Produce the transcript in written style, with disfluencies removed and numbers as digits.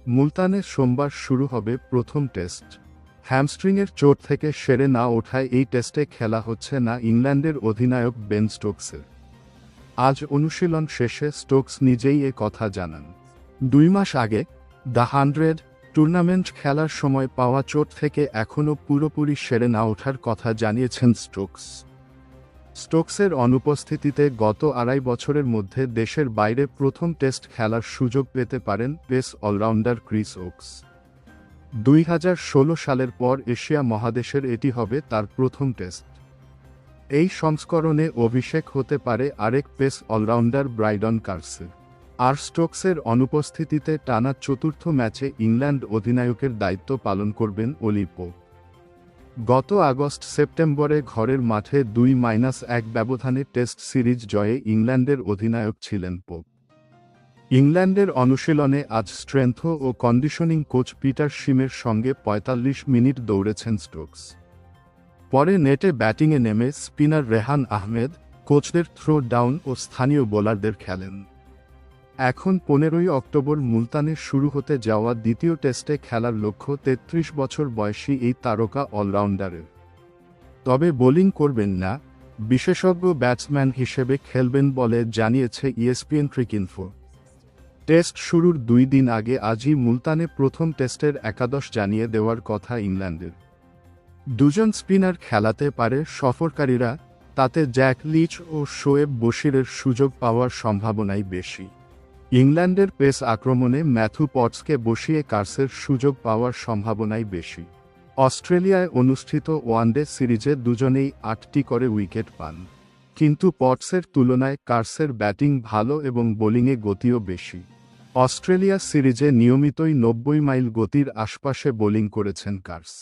মুলতানে সোমবার শুরু হবে প্রথম টেস্ট। হ্যামস্ট্রিংয়ের চোট থেকে সেরে না ওঠায় এই টেস্টে খেলা হচ্ছে না ইংল্যান্ডের অধিনায়ক বেন স্টোকসের। আজ অনুশীলন শেষে স্টোকস নিজেই এ কথা জানান। 2 মাস আগে দ্য 100 টুর্নামেন্ট খেলার সময় পাওয়া চোট থেকে এখনও পুরোপুরি সেরে না ওঠার কথা জানিয়েছেন স্টোকস। স্টোকসের অনুপস্থিতিতে গত 2.5 বছরের মধ্যে দেশের বাইরে প্রথম টেস্ট খেলার সুযোগ পেতে পারেন পেস অলরাউন্ডার ক্রিস ওকস। 2016 সালের পর এশিয়া মহাদেশের এটি হবে তার প্রথম টেস্ট। এই সংস্করণে অভিষেক হতে পারে আরেক পেস অলরাউন্ডার ব্রাইডন কার্সের। আর স্টোকসের অনুপস্থিতিতে টানা চতুর্থ ম্যাচে ইংল্যান্ড অধিনায়কের দায়িত্ব পালন করবেন অলি পোপ। গত আগস্ট-সেপ্টেম্বরে ঘরের মাঠে 2-1 ব্যবধানে টেস্ট সিরিজ জয়ে ইংল্যান্ডের অধিনায়ক ছিলেন পোপ। ইংল্যান্ডের অনুশীলনে আজ স্ট্রেংথ ও কন্ডিশনিং কোচ পিটার শিমের সঙ্গে 45 মিনিট দৌড়েছেন স্টোকস। পরে নেটে ব্যাটিংয়ে নেমে স্পিনার রেহান আহমেদ, কোচদের থ্রো ডাউন ও স্থানীয় বোলারদের খেলেন। এখন 15ই অক্টোবর মুলতানে শুরু হতে যাওয়া দ্বিতীয় টেস্টে খেলার লক্ষ্য 33 বছর বয়সী এই তারকা অলরাউন্ডারের। তবে বোলিং করবেন না, বিশেষজ্ঞ ব্যাটসম্যান হিসেবে খেলবেন বলে জানিয়েছে ইএসপিএন ক্রিকইনফো। টেস্ট শুরুর 2 দিন আগে আজই মুলতানে প্রথম টেস্টের একাদশ জানিয়ে দেওয়ার কথা ইংল্যান্ডের। 2 জন স্পিনার খেলাতে পারে সফরকারীরা, তাতে জ্যাক লিচ ও শোয়েব বশিরের সুযোগ পাওয়ার সম্ভাবনাই বেশি। ইংল্যান্ডের পেস আক্রমণে ম্যাথু পটসকে বসিয়ে কার্সের সুযোগ পাওয়ার সম্ভাবনাই বেশি। অস্ট্রেলিয়ায় অনুষ্ঠিত ওয়ানডে সিরিজে দুজনেই 8টি করে উইকেট পান। কিন্তু পটসের তুলনায় কার্সের ব্যাটিং ভালো এবং বোলিংয়ে গতিও বেশি। অস্ট্রেলিয়া সিরিজে নিয়মিতই 90 মাইল গতির আশপাশে বোলিং করেছেন কার্স।